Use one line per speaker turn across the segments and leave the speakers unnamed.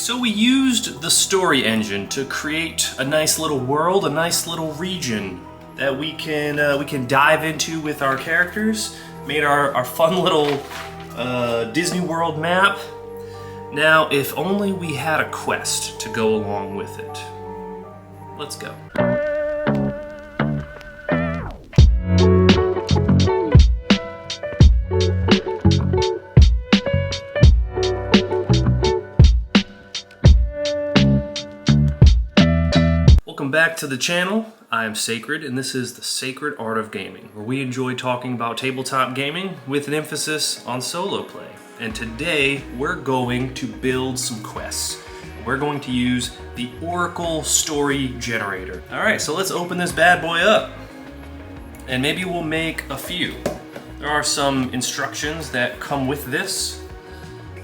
So we used the story engine to create a nice little world, a nice little region that we can dive into with our characters. Made our fun little Disney World map. Now, if only we had a quest to go along with it. Let's go. Welcome back to the channel. I am Sacred, and this is the Sacred Art of Gaming, where we enjoy talking about tabletop gaming with an emphasis on solo play. And today, we're going to build some quests. We're going to use the Oracle Story Generator. All right, so let's open this bad boy up. And maybe we'll make a few. There are some instructions that come with this.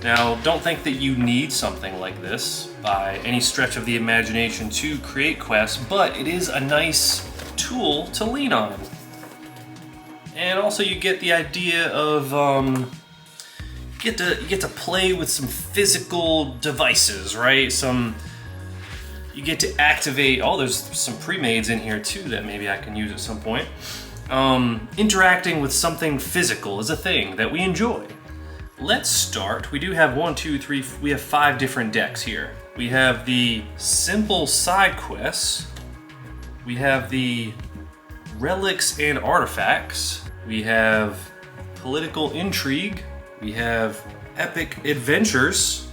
Now, don't think that you need something like this by any stretch of the imagination to create quests, but it is a nice tool to lean on. And also you get the idea of, you get to play with some physical devices, right? You get to activate, oh, there's some pre-mades in here too that maybe I can use at some point. Interacting with something physical is a thing that we enjoy. Let's start. We do have we have 5 different decks here. We have the simple side quests. We have the relics and artifacts. We have political intrigue. We have epic adventures.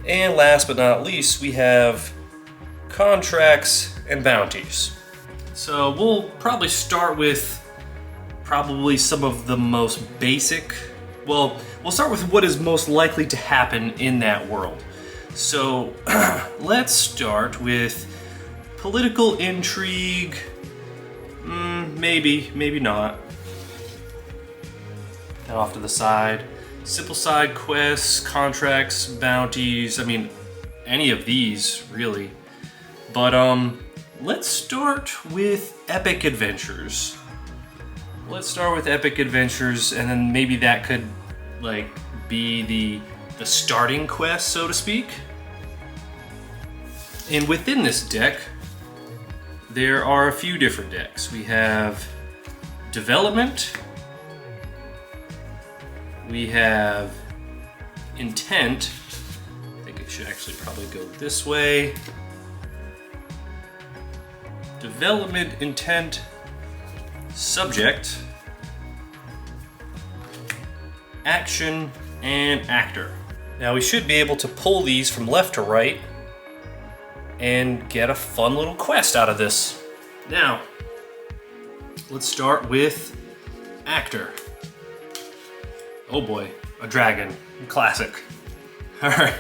And last but not least, we have contracts and bounties. So we'll probably start with some of the most basic. Well, we'll start with what is most likely to happen in that world. So let's start with political intrigue. Maybe not. And off to the side. Simple side quests, contracts, bounties. I mean, any of these really. But let's start with epic adventures. Let's start with epic adventures, and then maybe that could like be the starting quest, so to speak. And within this deck, there are a few different decks. We have development, we have intent. I think it should actually probably go this way. Development, intent, subject, action, and actor. Now we should be able to pull these from left to right and get a fun little quest out of this. Now, let's start with actor. Oh boy, a dragon, classic. All right.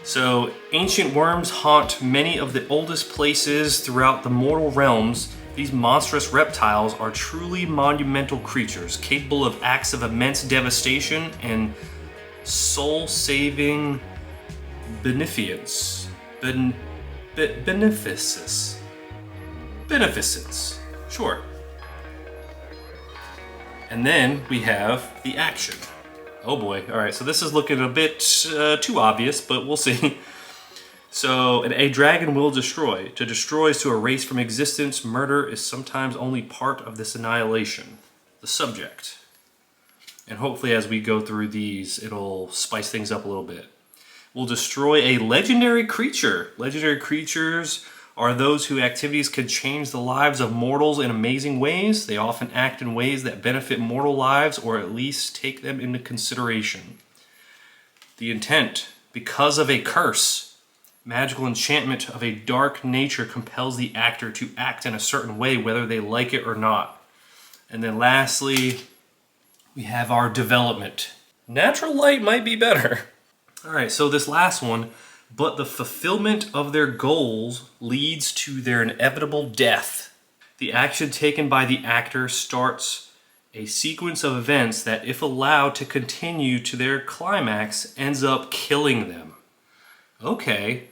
So, ancient worms haunt many of the oldest places throughout the mortal realms. These monstrous reptiles are truly monumental creatures, capable of acts of immense devastation and soul-saving beneficence. Beneficence, sure. And then we have the action. Oh boy, all right, so this is looking a bit too obvious, but we'll see. So, a dragon will destroy. To destroy is to erase from existence. Murder is sometimes only part of this annihilation. The subject. And hopefully as we go through these, it'll spice things up a little bit. We'll destroy a legendary creature. Legendary creatures are those whose activities can change the lives of mortals in amazing ways. They often act in ways that benefit mortal lives or at least take them into consideration. The intent. Because of a curse. Magical enchantment of a dark nature compels the actor to act in a certain way, whether they like it or not. And then lastly, we have our development. Natural light might be better. All right, so this last one, but the fulfillment of their goals leads to their inevitable death. The action taken by the actor starts a sequence of events that, if allowed to continue to their climax, ends up killing them. Okay.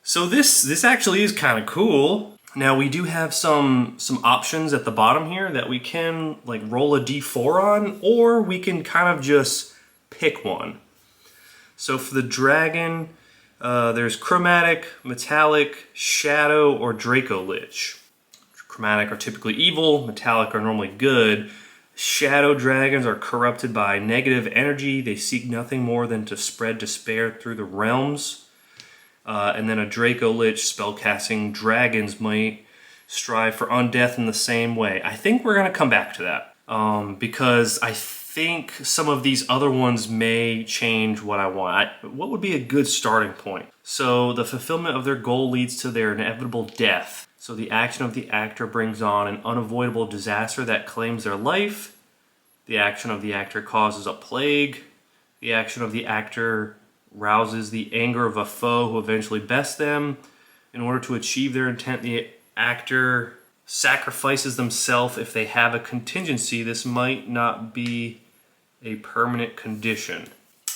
So this actually is kind of cool. Now we do have some options at the bottom here that we can like roll a d4 on, or we can kind of just pick one. So for the dragon, there's chromatic, metallic, shadow, or Draco Lich. Chromatic are typically evil, metallic are normally good. Shadow dragons are corrupted by negative energy. They seek nothing more than to spread despair through the realms. And then a Draco Lich, spellcasting dragons, might strive for undeath in the same way. I think we're going to come back to that because I think some of these other ones may change what I want. What would be a good starting point? So the fulfillment of their goal leads to their inevitable death. So the action of the actor brings on an unavoidable disaster that claims their life. The action of the actor causes a plague. The action of the actor rouses the anger of a foe who eventually bests them. In order to achieve their intent, the actor sacrifices themselves if they have a contingency. This might not be a permanent condition.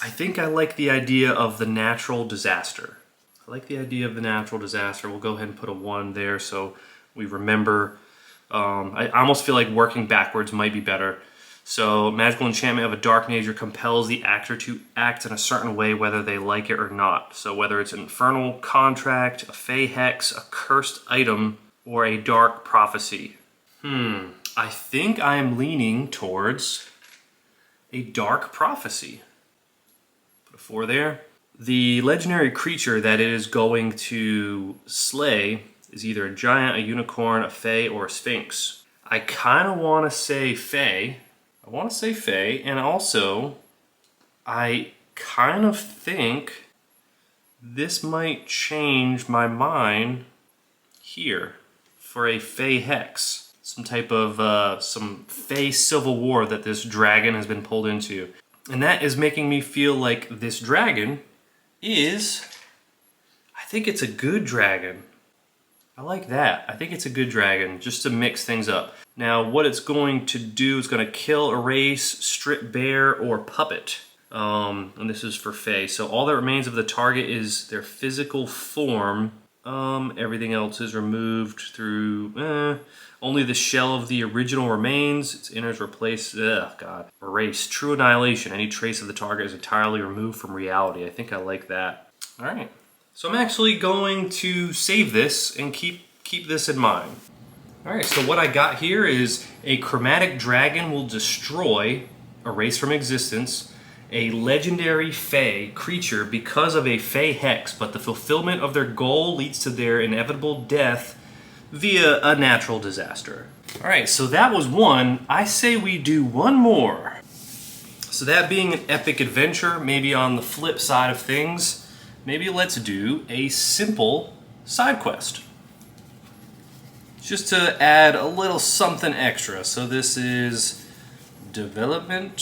I think I like the idea of the natural disaster. We'll go ahead and put a 1 there so we remember. I almost feel like working backwards might be better. So magical enchantment of a dark nature compels the actor to act in a certain way whether they like it or not. So whether it's an infernal contract, a fey hex, a cursed item, or a dark prophecy. I think I am leaning towards a dark prophecy. Put a 4 there. The legendary creature that it is going to slay is either a giant, a unicorn, a fey, or a sphinx. I kind of want to say fey. And also, I kind of think this might change my mind here for a fey hex. Some type of, some fey civil war that this dragon has been pulled into. And that is making me feel like this dragon I think it's a good dragon. I like that. I think it's a good dragon, just to mix things up. Now, what it's going to do is going to kill, erase, strip bare, or puppet. And this is for Fey. So all that remains of the target is their physical form. Everything else is removed through, only the shell of the original remains. Its innards replaced, erase. True annihilation. Any trace of the target is entirely removed from reality. I think I like that. All right. So I'm actually going to save this and keep this in mind. All right, so what I got here is a chromatic dragon will destroy, erase from existence, a legendary fey creature because of a fey hex, but the fulfillment of their goal leads to their inevitable death via a natural disaster. All right, so that was one. I say we do one more. So that being an epic adventure, maybe on the flip side of things, maybe let's do a simple side quest. Just to add a little something extra. So this is development.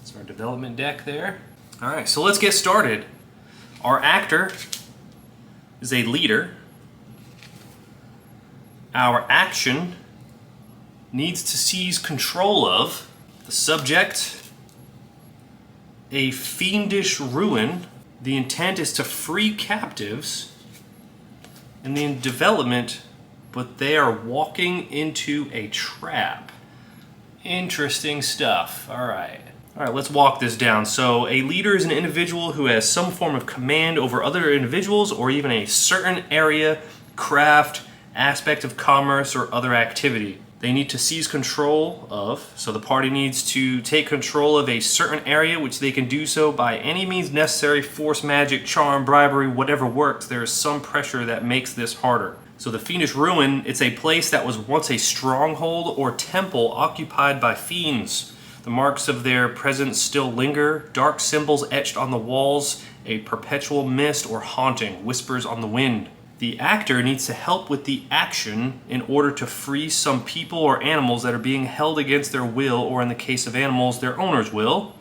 It's our development deck there. All right, so let's get started. Our actor is a leader. Our action needs to seize control of the subject, a fiendish ruin. The intent is to free captives. And the development, but they are walking into a trap. Interesting stuff. All right, let's walk this down. So a leader is an individual who has some form of command over other individuals or even a certain area, craft, aspect of commerce, or other activity. They need to seize control of, so the party needs to take control of a certain area, which they can do so by any means necessary, force, magic, charm, bribery, whatever works. There is some pressure that makes this harder. So the Fiendish Ruin, it's a place that was once a stronghold or temple occupied by fiends. The marks of their presence still linger, dark symbols etched on the walls, a perpetual mist or haunting, whispers on the wind. The actor needs to help with the action in order to free some people or animals that are being held against their will, or in the case of animals, their owner's will.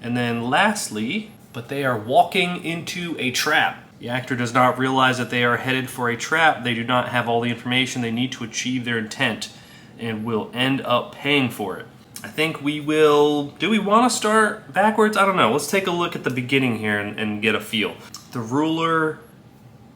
And then lastly, but they are walking into a trap. The actor does not realize that they are headed for a trap. They do not have all the information they need to achieve their intent and will end up paying for it. I think we will... Do we want to start backwards? I don't know. Let's take a look at the beginning here and get a feel. The ruler,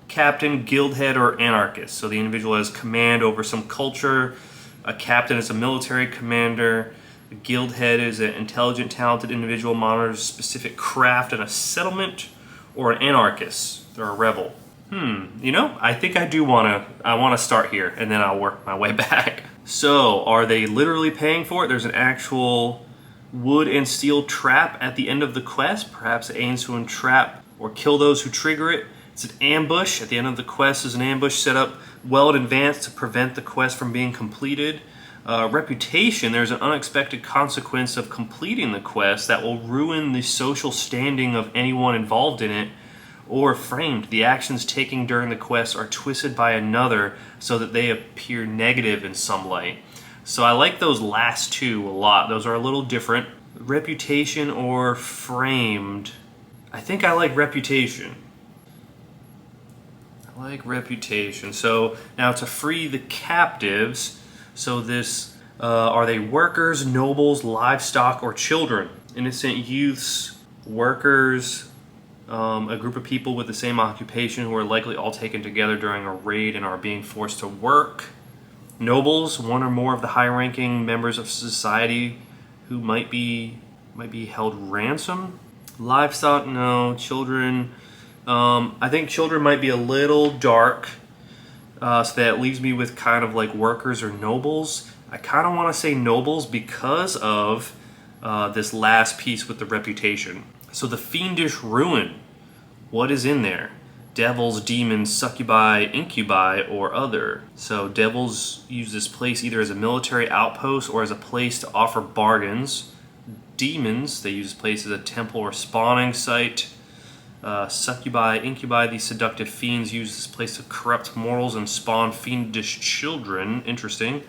captain, guildhead, or anarchist. So the individual has command over some culture. A captain is a military commander. A guild head is an intelligent, talented individual monitors a specific craft in a settlement, or an anarchist. They're a rebel. You know, I think I want to start here and then I'll work my way back. So, are they literally paying for it? There's an actual wood and steel trap at the end of the quest. Perhaps it aims to entrap or kill those who trigger it. It's an ambush. At the end of the quest is an ambush set up well in advance to prevent the quest from being completed. Reputation, there's an unexpected consequence of completing the quest that will ruin the social standing of anyone involved in it. Or framed, the actions taken during the quest are twisted by another so that they appear negative in some light. So I like those last two a lot. Those are a little different. Reputation or framed. I think I like reputation. I like reputation. So now to free the captives. So this, are they workers, nobles, livestock, or children? Innocent youths, workers, a group of people with the same occupation who are likely all taken together during a raid and are being forced to work. Nobles, one or more of the high-ranking members of society who might be held ransom. Livestock, no. Children, I think children might be a little dark, so that leaves me with kind of like workers or nobles. I kind of want to say nobles because of this last piece with the reputation. So the fiendish ruin, what is in there? Devils, demons, succubi, incubi, or other. So devils use this place either as a military outpost or as a place to offer bargains. Demons, they use this place as a temple or spawning site. Succubi, incubi, these seductive fiends use this place to corrupt mortals and spawn fiendish children. Interesting.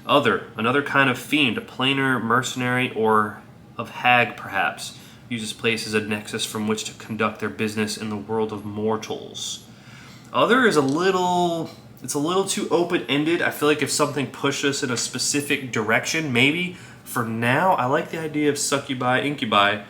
Other, another kind of fiend, a planar, mercenary, or of hag perhaps. Use this place as a nexus from which to conduct their business in the world of mortals. Other is a little too open-ended. I feel like if something pushed us in a specific direction, maybe. For now, I like the idea of succubi, incubi,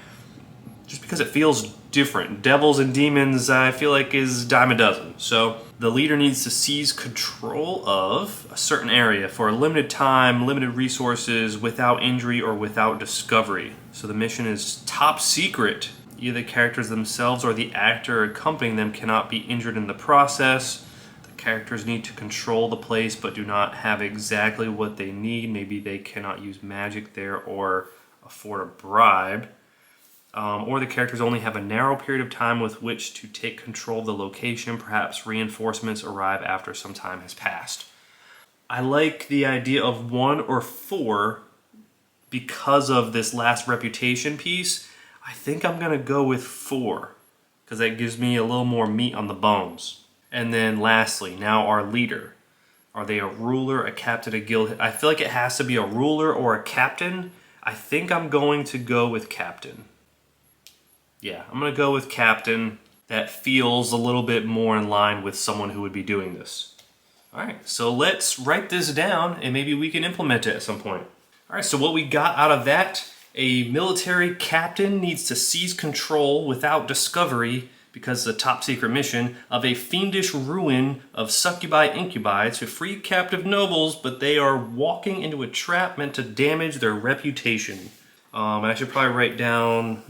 just because it feels different. Devils and demons, I feel like, is dime a dozen. So the leader needs to seize control of a certain area for a limited time, limited resources, without injury or without discovery. So the mission is top secret. Either the characters themselves or the actor accompanying them cannot be injured in the process. The characters need to control the place but do not have exactly what they need. Maybe they cannot use magic there or afford a bribe. Or the characters only have a narrow period of time with which to take control of the location. Perhaps reinforcements arrive after some time has passed. I like the idea of 1 or 4 because of this last reputation piece. I think I'm going to go with 4 because that gives me a little more meat on the bones. And then lastly, now our leader. Are they a ruler, a captain, a guild? I feel like it has to be a ruler or a captain. I think I'm going to go with captain. Yeah, I'm going to go with captain. That feels a little bit more in line with someone who would be doing this. All right, so let's write this down and maybe we can implement it at some point. All right, so what we got out of that, a military captain needs to seize control without discovery, because it's a top secret mission, of a fiendish ruin of succubi incubi to free captive nobles, but they are walking into a trap meant to damage their reputation. I should probably write down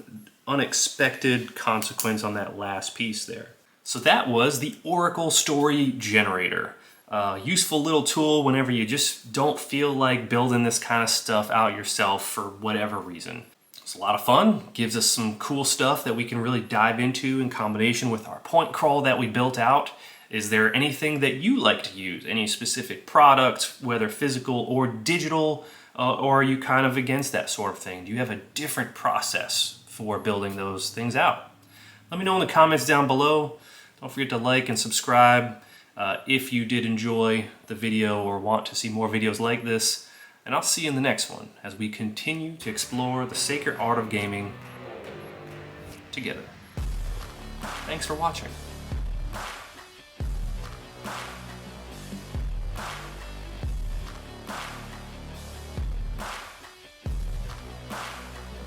unexpected consequence on that last piece there. So that was the Oracle Story Generator. Useful little tool whenever you just don't feel like building this kind of stuff out yourself for whatever reason. It's a lot of fun, gives us some cool stuff that we can really dive into in combination with our point crawl that we built out. Is there anything that you like to use? Any specific product, whether physical or digital, or are you kind of against that sort of thing? Do you have a different process for building those things out? Let me know in the comments down below. Don't forget to like and subscribe if you did enjoy the video or want to see more videos like this. And I'll see you in the next one as we continue to explore the sacred art of gaming together. Thanks for watching.